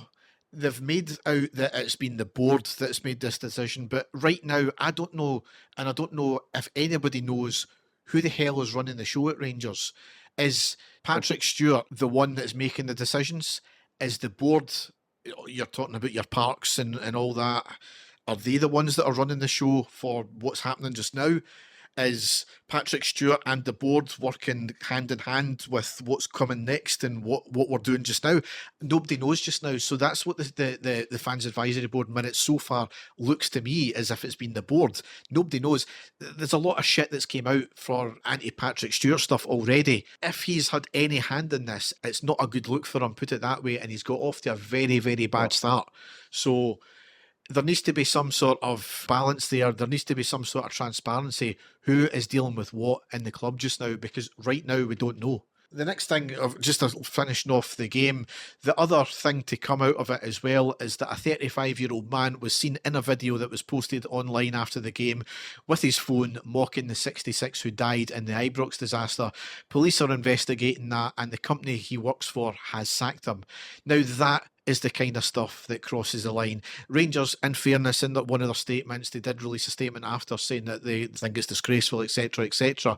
they've made out that it's been the board that's made this decision, but right now, I don't know, and I don't know if anybody knows who the hell is running the show at Rangers. Is Patrick Stewart the one that's making the decisions? Is the board, you're talking about your parks and all that, are they the ones that are running the show for what's happening just now? Is Patrick Stewart and the board working hand in hand with what's coming next and what we're doing just now? Nobody knows just now. So that's what the Fans Advisory Board minutes so far looks to me as if it's been the board. Nobody knows. There's a lot of shit that's came out for anti-Patrick Stewart stuff already. If he's had any hand in this, it's not a good look for him, put it that way, and he's got off to a very, very bad start. So there needs to be some sort of balance there. There needs to be some sort of transparency. Who is dealing with what in the club just now? Because right now we don't know. The next thing, just finishing off the game, the other thing to come out of it as well is that a 35-year-old man was seen in a video that was posted online after the game with his phone mocking the 66 who died in the Ibrox disaster. Police are investigating that, and the company he works for has sacked him. Now that is the kind of stuff that crosses the line. Rangers, in fairness, in one of their statements, they did release a statement after saying that they think it's disgraceful, etc., etc.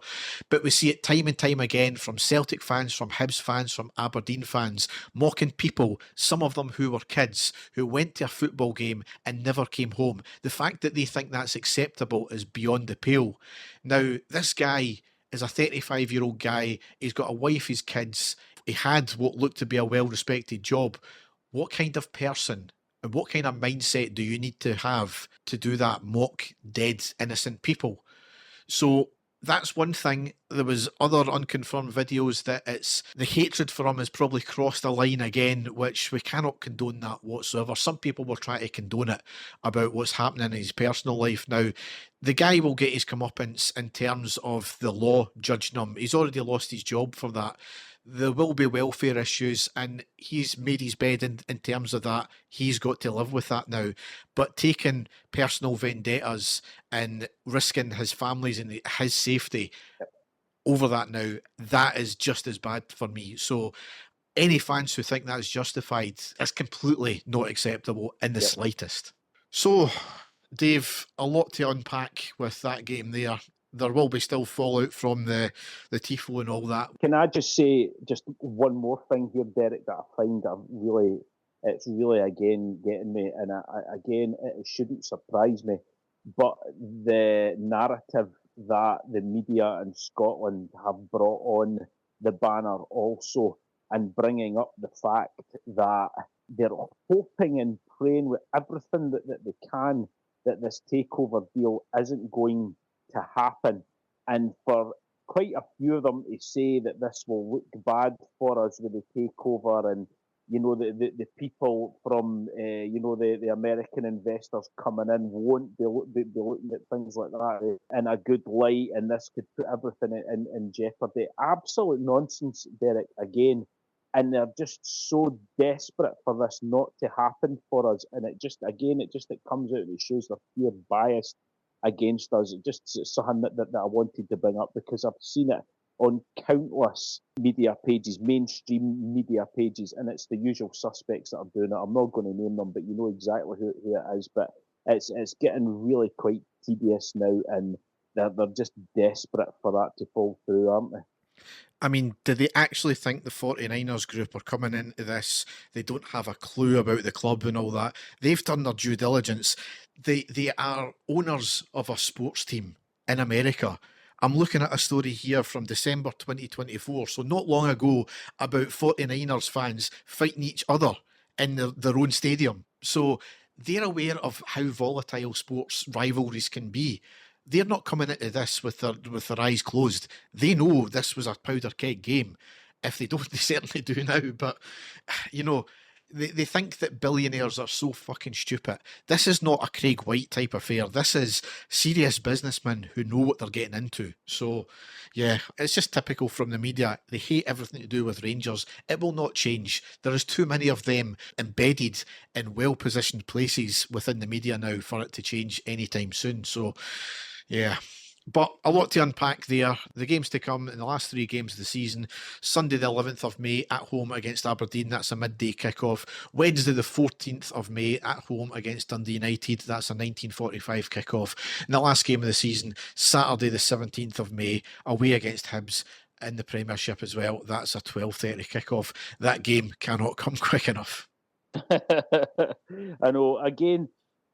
But we see it time and time again from Celtic fans, from Hibs fans, from Aberdeen fans, mocking people, some of them who were kids, who went to a football game and never came home. The fact that they think that's acceptable is beyond the pale. Now, this guy is a 35-year-old guy. He's got a wife, his kids. He had what looked to be a well-respected job. What kind of person and what kind of mindset do you need to have to do that, mock dead, innocent people? So that's one thing. There was other unconfirmed videos that it's the hatred for him has probably crossed a line again, which we cannot condone that whatsoever. Some people will try to condone it about what's happening in his personal life. Now, the guy will get his comeuppance in terms of the law judging him. He's already lost his job for that. There will be welfare issues, and he's made his bed in terms of that. He's got to live with that now. But taking personal vendettas and risking his family's and his safety over that now, that is just as bad for me. So any fans who think that is justified is completely not acceptable in the slightest. So, Dave, a lot to unpack with that game there. There will be still fallout from the Tifo and all that. Can I just say just one more thing here, Derek, that I find it's really again getting me, and again it shouldn't surprise me. but the narrative that the media in Scotland have brought on the banner also, and bringing up the fact that they're hoping and praying with everything that they can that this takeover deal isn't going to happen. And for quite a few of them to say that this will look bad for us with the takeover, and the people from the American investors coming in won't be looking at things like that in a good light, and this could put everything in jeopardy. Absolute nonsense, Derek, again. And they're just so desperate for this not to happen for us, and it comes out and it shows their pure bias against us. It's something that I wanted to bring up because I've seen it on countless media pages, mainstream media pages, and it's the usual suspects that are doing it. I'm not going to name them, but you know exactly who it is. But it's getting really quite tedious now, and they're just desperate for that to fall through, aren't they? I mean, do they actually think the 49ers group are coming into this? They don't have a clue about the club and all that. They've done their due diligence. They are owners of a sports team in America. I'm looking at a story here from December 2024, so not long ago, about 49ers fans fighting each other in their own stadium. So they're aware of how volatile sports rivalries can be. They're not coming into this with their eyes closed. They know this was a powder keg game. If they don't, they certainly do now. But, they think that billionaires are so fucking stupid. This is not a Craig White type affair. This is serious businessmen who know what they're getting into. So, yeah, it's just typical from the media. They hate everything to do with Rangers. It will not change. There is too many of them embedded in well-positioned places within the media now for it to change anytime soon. So, yeah. But a lot to unpack there. The games to come in the last 3 games of the season. Sunday the 11th of May at home against Aberdeen. That's a midday kickoff. Wednesday the 14th of May at home against Dundee United. That's a 19:45 kickoff. And the last game of the season, Saturday the 17th of May, away against Hibs in the Premiership as well. That's a 12:30 kickoff. That game cannot come quick enough. I know. Again,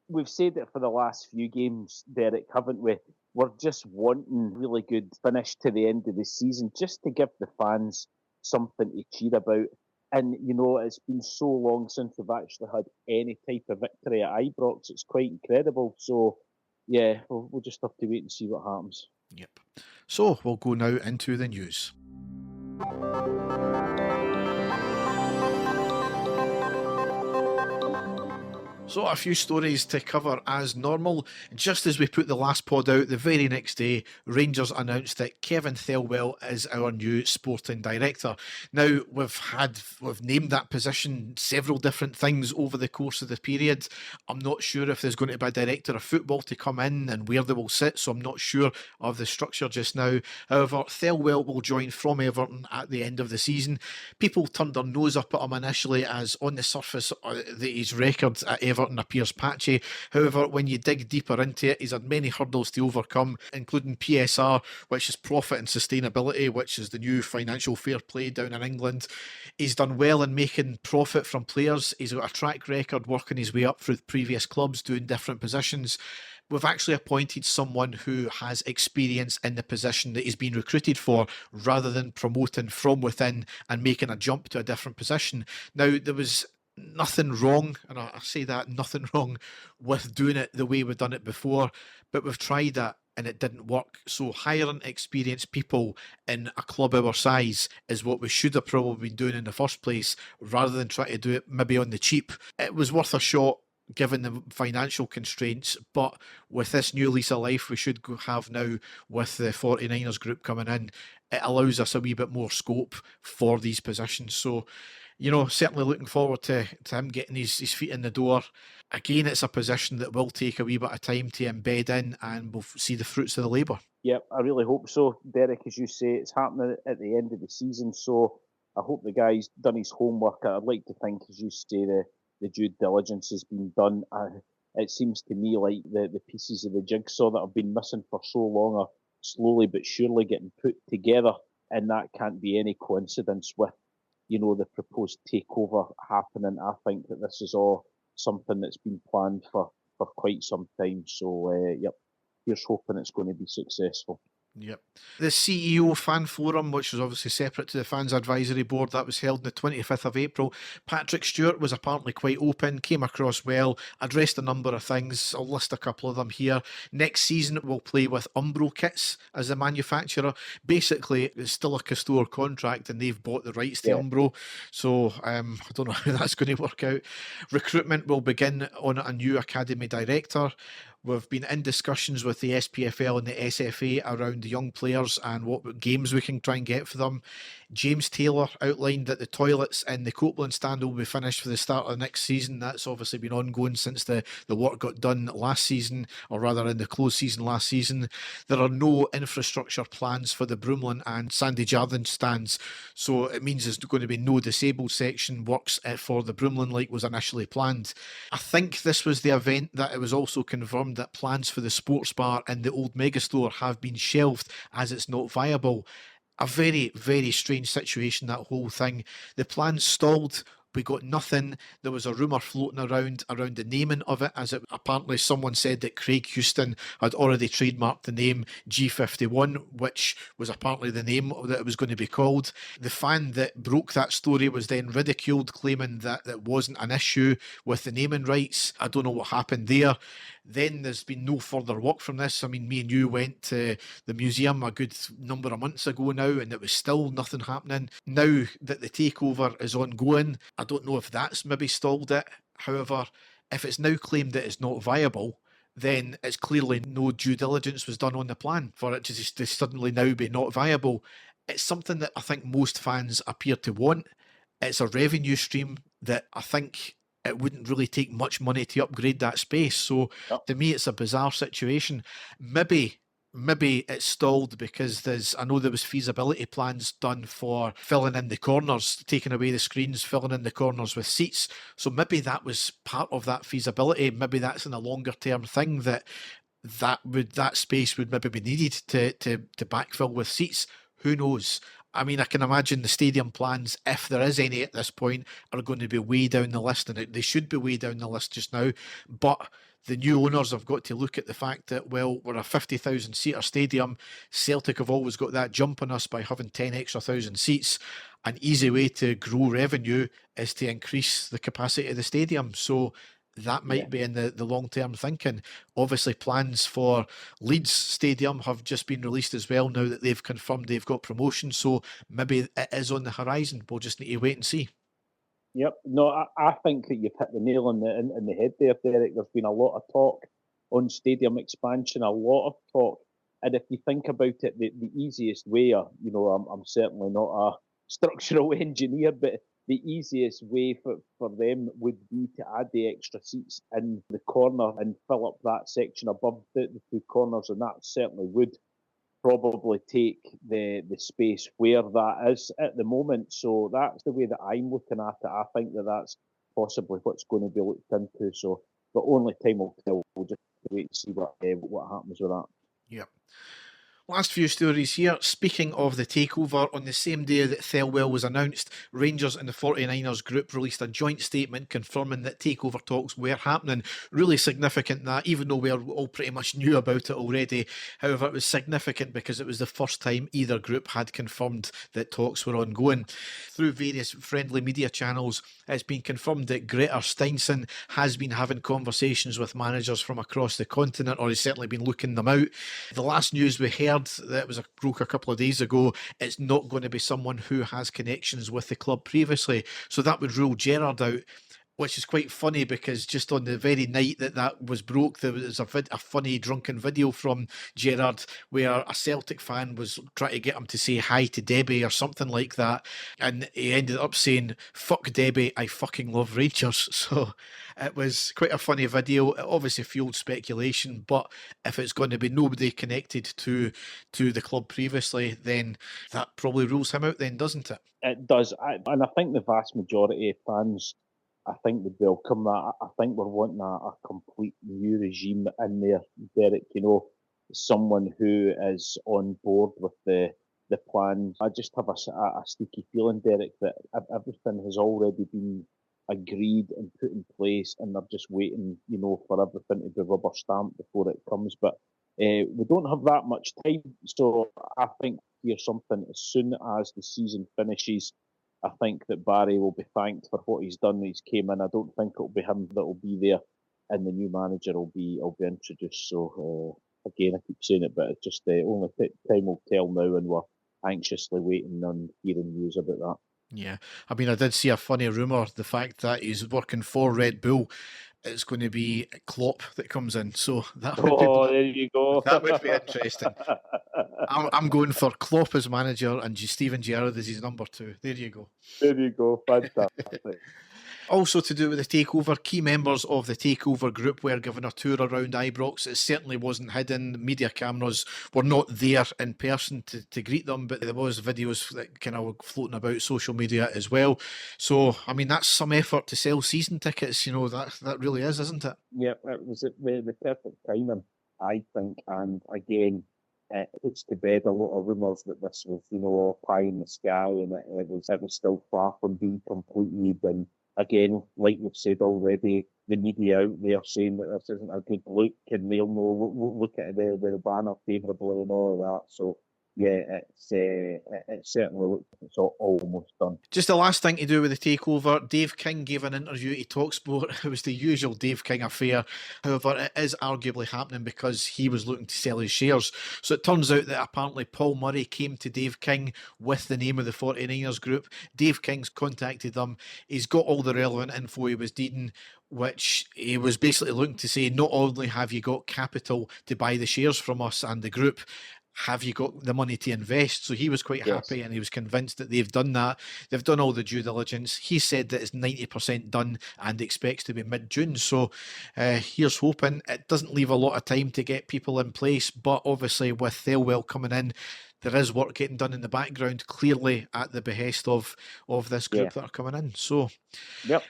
we've said it for the last few games, Derek, haven't we? We're just wanting really good finish to the end of the season, just to give the fans something to cheer about. And, it's been so long since we've actually had any type of victory at Ibrox. It's quite incredible. So, yeah, we'll just have to wait and see what happens. Yep. So, we'll go now into the news. So a few stories to cover as normal. Just as we put the last pod out, the very next day, Rangers announced that Kevin Thelwell is our new sporting director. Now, we've named that position several different things over the course of the period. I'm not sure if there's going to be a director of football to come in and where they will sit, so I'm not sure of the structure just now. However, Thelwell will join from Everton at the end of the season. People turned their nose up at him initially, as on the surface his record at Everton appears patchy. However, when you dig deeper into it, he's had many hurdles to overcome, including PSR, which is profit and sustainability, which is the new financial fair play down in England. He's done well in making profit from players. He's got a track record working his way up through previous clubs, doing different positions. We've actually appointed someone who has experience in the position that he's been recruited for, rather than promoting from within and making a jump to a different position. Now, there was nothing wrong, and I say that, nothing wrong with doing it the way we've done it before, but we've tried that and it didn't work. So hiring experienced people in a club our size is what we should have probably been doing in the first place, rather than try to do it maybe on the cheap. It was worth a shot given the financial constraints, but with this new lease of life we should have now with the 49ers group coming in, it allows us a wee bit more scope for these positions. So, certainly looking forward to him getting his feet in the door. Again, it's a position that will take a wee bit of time to embed in, and we'll see the fruits of the labour. Yep, I really hope so, Derek. As you say, it's happening at the end of the season, so I hope the guy's done his homework. I'd like to think, as you say, the due diligence has been done. It seems to me like the pieces of the jigsaw that have been missing for so long are slowly but surely getting put together, and that can't be any coincidence with the proposed takeover happening. I think that this is all something that's been planned for for quite some time. So, yep, here's hoping it's going to be successful. Yep. The CEO Fan Forum, which was obviously separate to the Fans Advisory Board, that was held on the 25th of April. Patrick Stewart was apparently quite open, came across well, addressed a number of things. I'll list a couple of them here. Next season, we'll play with Umbro Kits as the manufacturer. Basically, it's still a Castore contract and they've bought the rights to Umbro. So I don't know how that's going to work out. Recruitment will begin on a new academy director. We've been in discussions with the SPFL and the SFA around the young players and what games we can try and get for them. James Taylor outlined that the toilets in the Copeland stand will be finished for the start of the next season. That's obviously been ongoing since the work got done last season, or rather in the closed season last season. There are no infrastructure plans for the Broomlin and Sandy Jarden stands, so it means there's going to be no disabled section works for the Broomlin like was initially planned. I think this was the event that it was also confirmed that plans for the sports bar in the old megastore have been shelved as it's not viable. A very, very strange situation, that whole thing. The plans stalled. We got nothing. There was a rumour floating around the naming of it, as it apparently someone said that Craig Houston had already trademarked the name G51, which was apparently the name that it was going to be called. The fan that broke that story was then ridiculed, claiming that it wasn't an issue with the naming rights. I don't know what happened there. Then there's been no further work from this. I mean, me and you went to the museum a good number of months ago now, and it was still nothing happening. Now that the takeover is ongoing, I don't know if that's maybe stalled it. However, if it's now claimed that it's not viable, then it's clearly no due diligence was done on the plan for it to suddenly now be not viable. It's something that I think most fans appear to want. It's a revenue stream that I think it wouldn't really take much money to upgrade that space. So to me, it's a bizarre situation. Maybe it's stalled because I know there was feasibility plans done for filling in the corners, taking away the screens, filling in the corners with seats. So maybe that was part of that feasibility. Maybe that's in a longer term thing that space would maybe be needed to backfill with seats. Who knows? I mean, I can imagine the stadium plans, if there is any at this point, are going to be way down the list, and they should be way down the list just now. But the new owners have got to look at the fact that, well, we're a 50,000 seater stadium. Celtic have always got that jump on us by having 10 extra thousand seats. An easy way to grow revenue is to increase the capacity of the stadium. So that might be in the long-term thinking. Obviously, plans for Leeds Stadium have just been released as well now that they've confirmed they've got promotion. So maybe it is on the horizon. We'll just need to wait and see. Yep. No, I think that you've hit the nail on the head there, Derek. There's been a lot of talk on stadium expansion, a lot of talk. And if you think about it, the easiest way, I'm certainly not a structural engineer, but the easiest way for them would be to add the extra seats in the corner and fill up that section above the two corners, and that certainly would probably take the space where that is at the moment. So that's the way that I'm looking at it. I think that's possibly what's going to be looked into. So, but only time will tell. We'll just wait and see what happens with that. Yep. Last few stories here. Speaking of the takeover, on the same day that Thelwell was announced, Rangers and the 49ers group released a joint statement confirming that takeover talks were happening. Really significant that, even though we all pretty much knew about it already. However, it was significant because it was the first time either group had confirmed that talks were ongoing. Through various friendly media channels, it's been confirmed that Greta Steinson has been having conversations with managers from across the continent, or has certainly been looking them out. The last news we heard that broke a couple of days ago, it's not going to be someone who has connections with the club previously. So that would rule Gerrard out, which is quite funny because just on the very night that was broke, there was a funny drunken video from Gerrard where a Celtic fan was trying to get him to say hi to Debbie or something like that, and he ended up saying, "Fuck Debbie, I fucking love Rangers." So it was quite a funny video. It obviously fueled speculation, but if it's going to be nobody connected to the club previously, then that probably rules him out then, doesn't it? It does, and I think the vast majority of fans, I think, would welcome that. I think we're wanting a complete new regime in there, Derek. Someone who is on board with the plan. I just have a sneaky feeling, Derek, that everything has already been agreed and put in place, and they're just waiting, for everything to be rubber stamped before it comes. But we don't have that much time, so I think hear something as soon as the season finishes. I think that Barry will be thanked for what he's done. He's came in. I don't think it'll be him that will be there, and the new manager will be introduced. So again, I keep saying it, but it's just only time will tell now, and we're anxiously waiting on hearing news about that. Yeah, I mean, I did see a funny rumour, the fact that he's working for Red Bull. It's going to be Klopp that comes in, so that would there you go. that would be interesting. I'm going for Klopp as manager and Steven Gerrard as his number 2. There you go. There you go. Fantastic. Also to do with the takeover, key members of the takeover group were given a tour around Ibrox. It certainly wasn't hidden. Media cameras were not there in person to greet them, but there was videos that kind of were floating about social media as well. So, I mean, that's some effort to sell season tickets. That really is, isn't it? Yeah, it was the perfect timing, I think. And again, it puts to bed a lot of rumours that this was, all pie in the sky, and it was still far from being completed. And again, like we've said already, the media out there saying that this isn't a good look, and they'll look at the banner favourably and all of that. So yeah, it certainly looks like it's almost done. Just the last thing to do with the takeover, Dave King gave an interview to TalkSport. It was the usual Dave King affair. However, it is arguably happening because he was looking to sell his shares. So it turns out that apparently Paul Murray came to Dave King with the name of the 49ers group. Dave King's contacted them. He's got all the relevant info he was needing, which he was basically looking to say, not only have you got capital to buy the shares from us and the group, have you got the money to invest? So he was quite happy, and he was convinced that they've done that. They've done all the due diligence. He said that it's 90% done and expects to be mid-June. So here's hoping. It doesn't leave a lot of time to get people in place, but obviously with Thelwell coming in, there is work getting done in the background, clearly at the behest of this group that are coming in. So, yep.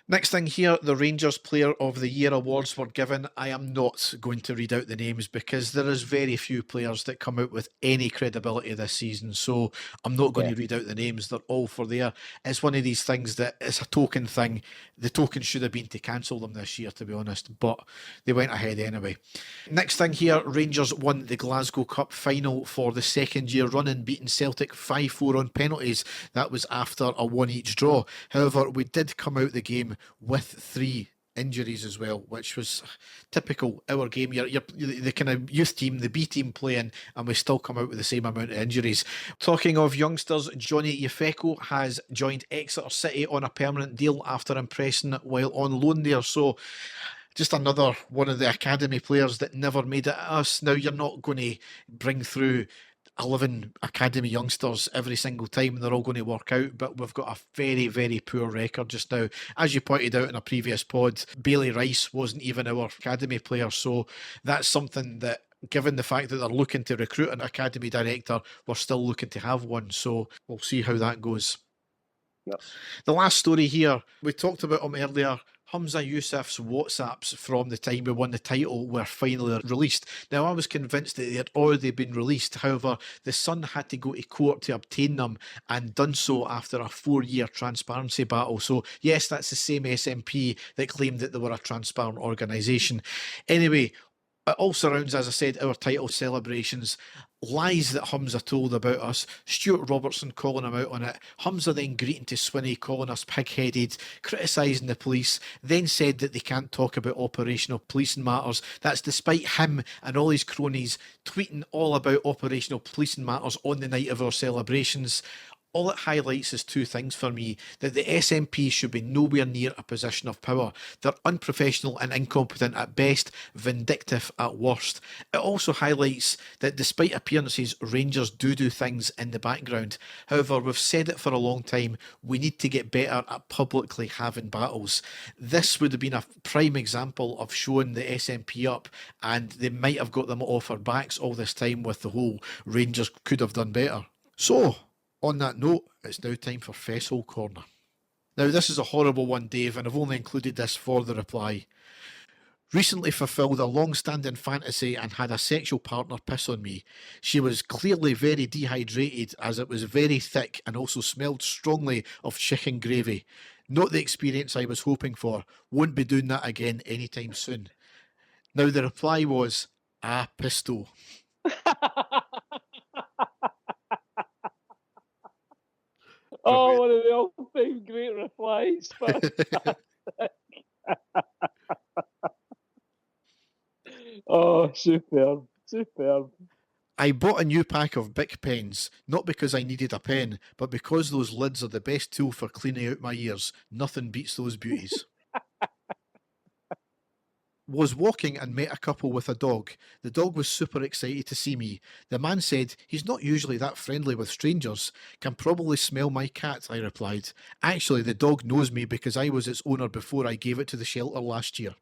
Next thing here, the Rangers Player of the Year awards were given. I am not going to read out the names because there is very few players that come out with any credibility this season. So I'm not going to read out the names. They're all for there. It's one of these things that it's a token thing. The token should have been to cancel them this year, to be honest, but they went ahead anyway. Next thing here, Rangers won the Glasgow Cup final for the second year running, beating Celtic 5-4 on penalties. That was after a 1-1 draw. However, we did come out the game with 3 injuries as well, which was typical our game. You're the kind of youth team, the B team playing, and we still come out with the same amount of injuries. Talking of youngsters, Johnny Yefeko has joined Exeter City on a permanent deal after impressing while on loan there. So just another one of the academy players that never made it at us. Now, you're not going to bring through 11 academy youngsters every single time and they're all going to work out, but we've got a very, very poor record just now. As you pointed out in a previous pod, Bailey Rice wasn't even our academy player, so that's something that, given the fact that they're looking to recruit an academy director, we're still looking to have one, so we'll see how that goes. Yep. The last story here, we talked about him earlier. Hamza Yousaf's WhatsApps from the time we won the title were finally released. Now, I was convinced that they had already been released. However, the Sun had to go to court to obtain them and done so after a 4-year transparency battle. So, yes, that's the same SNP that claimed that they were a transparent organisation. Anyway, it all surrounds, as I said, our title celebrations. Lies that Humza told about us, Stuart Robertson calling him out on it, Humza then greeting to Swinney, calling us pig-headed, criticising the police, then said that they can't talk about operational policing matters. That's despite him and all his cronies tweeting all about operational policing matters on the night of our celebrations. All it highlights is 2 things for me: that the SNP should be nowhere near a position of power. They're unprofessional and incompetent at best, vindictive at worst. It also highlights that despite appearances, Rangers do things in the background. However, we've said it for a long time, we need to get better at publicly having battles. This would have been a prime example of showing the SNP up, and they might have got them off our backs all this time with the whole Rangers could have done better. So, on that note, it's now time for Fessel Corner. Now, this is a horrible one, Dave, and I've only included this for the reply. Recently fulfilled a long-standing fantasy and had a sexual partner piss on me. She was clearly very dehydrated as it was very thick and also smelled strongly of chicken gravy. Not the experience I was hoping for. Won't be doing that again anytime soon. Now the reply was, pisto. Oh, one of the all-time great replies. Oh, superb. I bought a new pack of Bic pens, not because I needed a pen, but because those lids are the best tool for cleaning out my ears. Nothing beats those beauties. Was walking and met a couple with a dog. The dog was super excited to see me. The man said, he's not usually that friendly with strangers. Can probably smell my cat, I replied. Actually, the dog knows me because I was its owner before I gave it to the shelter last year.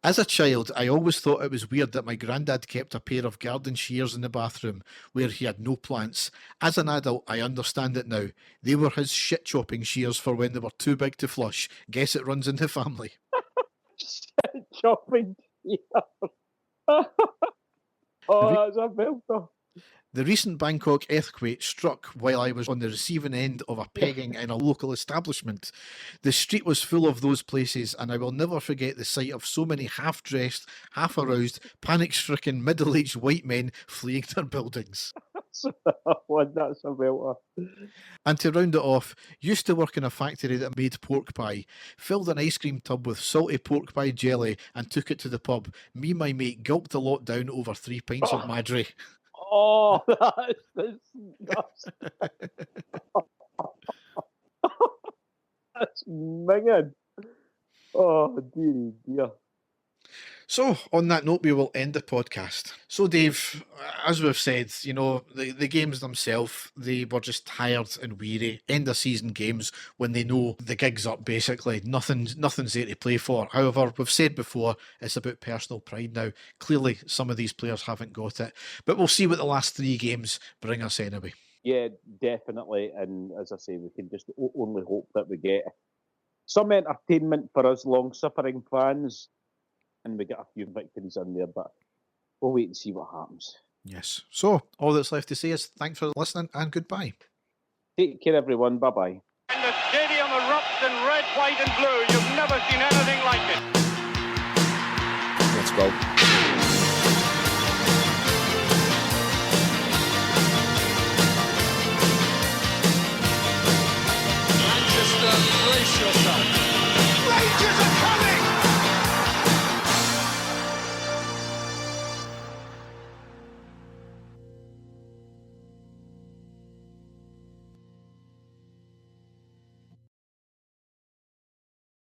As a child, I always thought it was weird that my granddad kept a pair of garden shears in the bathroom where he had no plants. As an adult, I understand it now. They were his shit-chopping shears for when they were too big to flush. Guess it runs in the family. Shit-chopping shears. Oh, that's a belter. The recent Bangkok earthquake struck while I was on the receiving end of a pegging in a local establishment. The street was full of those places, and I will never forget the sight of so many half-dressed, half-aroused, panic-stricken, middle-aged white men fleeing their buildings. That's a belter. And to round it off, used to work in a factory that made pork pie, filled an ice cream tub with salty pork pie jelly and took it to the pub. Me and my mate gulped the lot down over 3 pints of Madry. Oh, that's disgusting. That's minging. Oh, dear. So, on that note, we will end the podcast. So, Dave, as we've said, you know, the games themselves, they were just tired and weary. End of season games when they know the gig's up, basically. Nothing's there to play for. However, we've said before, it's about personal pride now. Clearly, some of these players haven't got it. But we'll see what the last 3 games bring us anyway. Yeah, definitely. And as I say, we can just only hope that we get some entertainment for us long-suffering fans. And we get a few victories in there, but we'll wait and see what happens. Yes. So, all that's left to say is thanks for listening and goodbye. Take care, everyone. Bye-bye. And the stadium erupts in red, white and blue. You've never seen anything like it. Let's go.